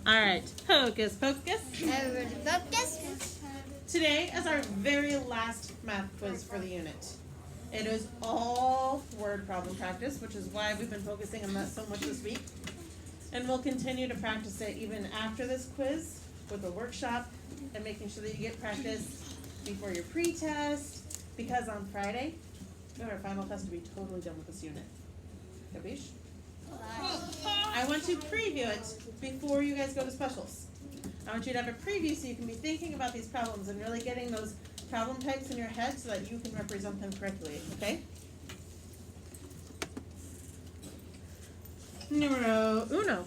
All right, hocus pocus. Everybody focus. Today is our very last math quiz for the unit. It is all word problem practice, which is why we've been focusing on that so much this week. And we'll continue to practice it even after this quiz with a workshop and making sure that you get practice before your pre-test, because on Friday, our final test will be totally done with this unit. Capiche? I want to preview it before you guys go to specials. I want you to have a preview so you can be thinking about these problems and really getting those problem types in your head so that you can represent them correctly, okay? Numero uno.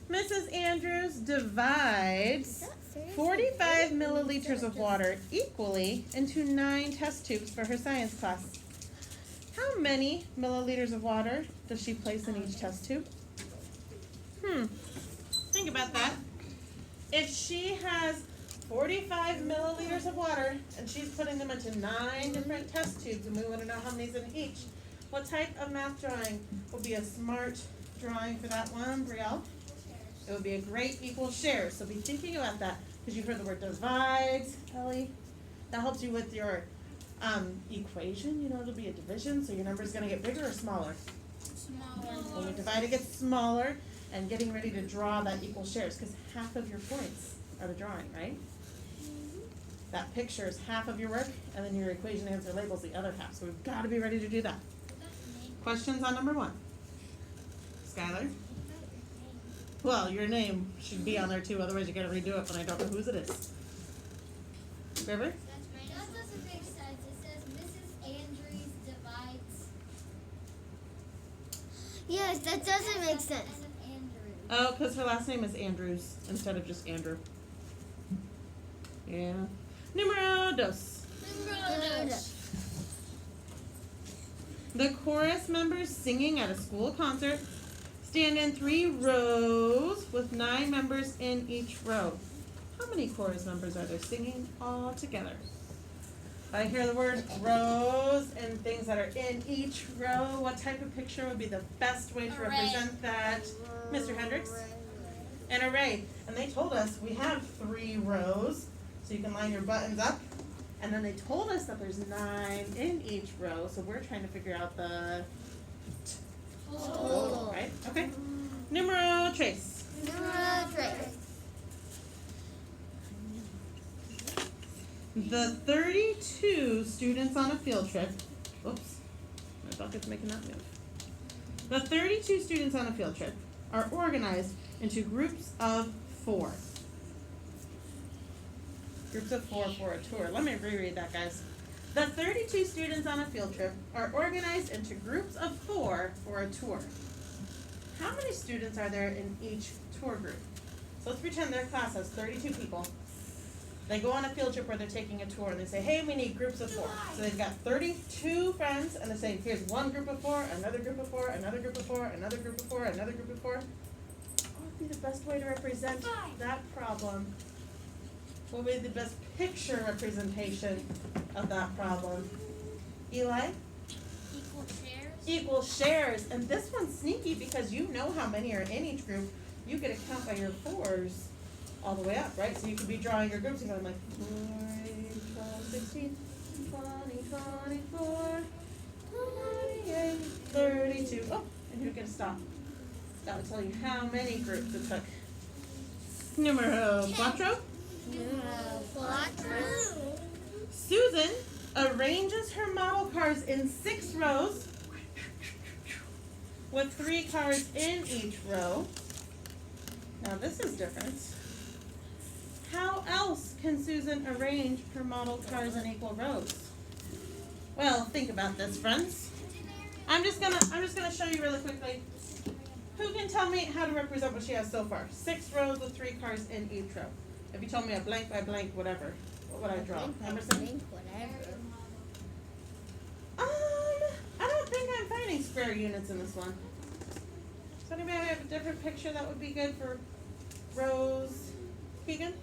Mrs. Andrews divides 45 milliliters of water equally into 9 test tubes for her science class. How many milliliters of water does she place in each test tube? Think about that. If she has 45 milliliters of water and she's putting them into 9 different test tubes and we want to know how many's in each, what type of math drawing will be a smart drawing for that one, Brielle? It would be a great equal share. So be thinking about that because you've heard the word divides, Kelly. That helps you with your equation. You know, it'll be a division, so your number is going to get bigger or smaller? Smaller. When we divide, it gets smaller, and getting ready to draw that equal shares because half of your points are the drawing, right? That picture is half of your work, and then your equation answer labels the other half. So we've got to be ready to do that. Questions on number 1? Skylar? Well, your name should be on there too, otherwise you got to redo it when I don't know whose it is. River? That doesn't make sense. It says Mrs. Andrews divides. Yes, that doesn't make sense. Oh, because her last name is Andrews instead of just Andrew. Yeah. Numero dos. The chorus members singing at a school concert stand in 3 rows with 9 members in each row. How many chorus members are there singing all together? I hear the word rows and things that are in each row. What type of picture would be the best way to represent that? Mr. Hendricks? An array. And they told us we have 3 rows, so you can line your buttons up. And then they told us that there's 9 in each row, so we're trying to figure out the total, right? Okay. Numero tres. The 32 students on a field trip, oops, my bucket's making that move. The 32 students on a field trip are organized into groups of 4. Groups of 4 for a tour. Let me reread that, guys. The 32 students on a field trip are organized into groups of 4 for a tour. How many students are there in each tour group? So let's pretend their class has 32 people. They go on a field trip where they're taking a tour and they say, hey, we need groups of 4. So they've got 32 friends and they say, here's one group of 4, another group of 4, another group of 4, another group of 4, another group of 4. What would be the best way to represent that problem? What would be the best picture representation of that problem? Eli? Equal shares. Equal shares. And this one's sneaky because you know how many are in each group. You get a count by your 4s all the way up, right? So you could be drawing your groups and going like 4, 12, 16, 20, 24, 28, 32. Oh, and you're going to stop. That will tell you how many groups it took. Numero cuatro. Susan arranges her model cars in 6 rows with 3 cars in each row. Now this is different. How else can Susan arrange her model cars in equal rows? Well, think about this, friends. I'm just gonna show you really quickly. Who can tell me how to represent what she has so far? 6 rows with 3 cars in each row. If you told me a blank by blank, whatever, what would I draw? Emerson? I don't think I'm finding square units in this one. Does anybody have a different picture that would be good for rows? Keegan?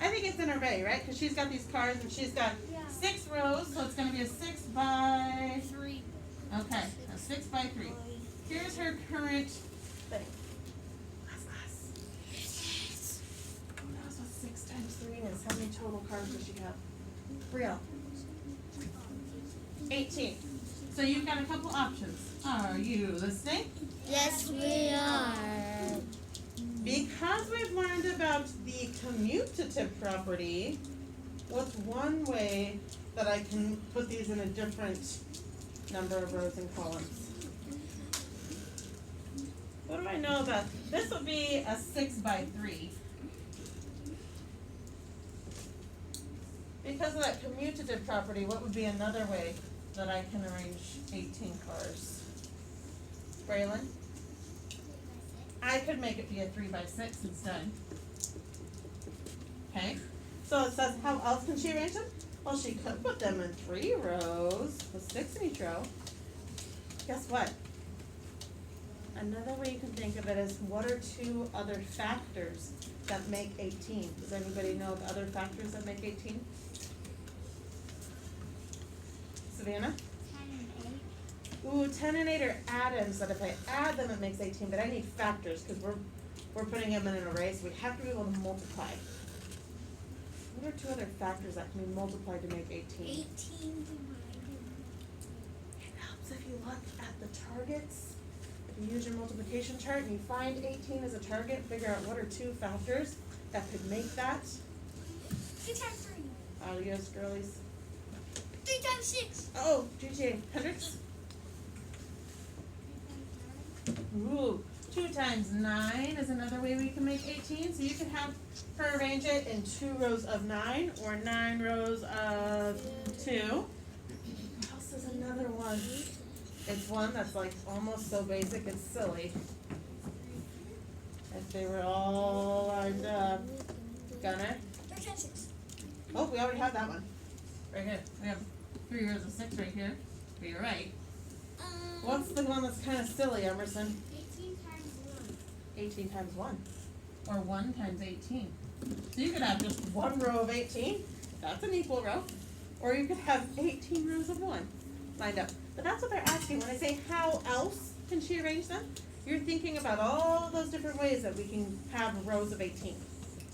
I think it's an array, right? Because she's got these cars and she's got 6 rows, so it's going to be a 6 by 3. Okay, a 6 by 3. Here's her current thing. Class. Who knows what 6 times 3 is? How many total cars does she have? Real. 18. So you've got a couple options. Are you listening? Yes, we are. Because we've learned about the commutative property, what's one way that I can put these in a different number of rows and columns? What do I know about? This would be a 6 by 3. Because of that commutative property, what would be another way that I can arrange 18 cars? Braylon? I could make it be a 3 by 6 instead. Okay? So it says, how else can she arrange them? Well, she could put them in 3 rows with 6 in each row. Guess what? Another way you can think of it is, what are 2 other factors that make 18? Does anybody know the other factors that make 18? Savannah? 10 and 8. Ooh, 10 and 8 are add-ins that if I add them it makes 18, but I need factors because we're putting them in an array, so we have to be able to multiply. What are 2 other factors that can be multiplied to make 18? 18 divided. It helps if you look at the targets. If you use your multiplication chart and you find 18 as a target, figure out what are 2 factors that could make that. 2 times 3. Adios, girlies. 3 times 6. Oh, GTA, Hendricks. Ooh, 2 times 9 is another way we can make 18. So you can have her arrange it in 2 rows of 9 or 9 rows of 2. What else is another one? It's one that's like almost so basic it's silly. If they were all lined up. Gunner? 3 times 6. Oh, we already have that one. Right here. We have 3 rows of 6 right here. But you're right. What's the one that's kind of silly, Emerson? 18 times 1. 18 times 1. Or 1 times 18. So you could have just 1 row of 18. That's an equal row. Or you could have 18 rows of 1 lined up. But that's what they're asking. When I say how else can she arrange them, you're thinking about all those different ways that we can have rows of 18.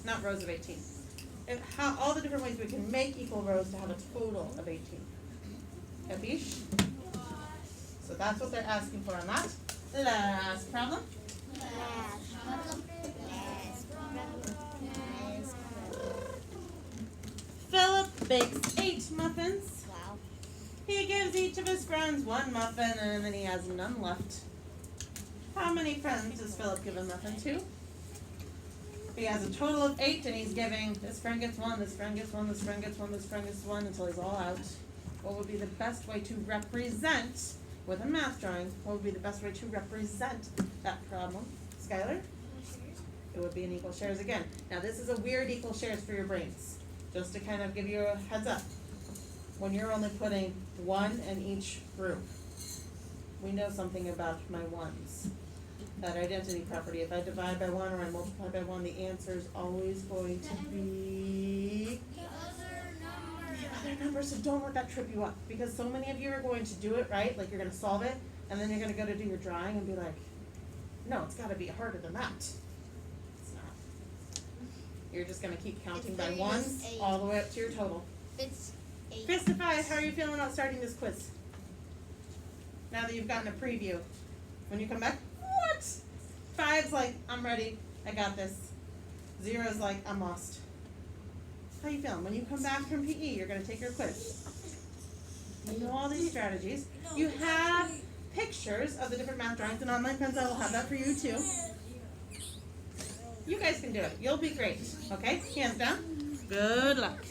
Not rows of 18. And how all the different ways we can make equal rows to have a total of 18. Capiche? So that's what they're asking for on that. Last problem. Philip bakes 8 muffins. Wow. He gives each of his friends 1 muffin and then he has none left. How many friends does Philip give a muffin to? He has a total of 8 and he's giving, this friend gets 1, this friend gets 1, this friend gets 1, this friend gets 1 until he's all out. What would be the best way to represent, with a math drawing, what would be the best way to represent that problem? Skylar? It would be an equal shares again. Now this is a weird equal shares for your brains. Just to kind of give you a heads up. When you're only putting 1 in each group, we know something about my 1s. That identity property, if I divide by 1 or I multiply by 1, the answer is always going to be The other number. the other number. So don't let that trip you up, because so many of you are going to do it right, like you're going to solve it, and then you're going to go to do your drawing and be like, no, it's got to be harder than that. It's not. You're just going to keep counting by 1s all the way up to your total. It's 8. Christopher, how are you feeling about starting this quiz? Now that you've gotten a preview. When you come back, what? 5's like, I'm ready, I got this. 0's like, I'm lost. How you feeling? When you come back from PE, you're going to take your quiz. You know all these strategies. You have pictures of the different math drawings, and online friends, I will have that for you too. You guys can do it. You'll be great. Okay? Hands down. Good luck.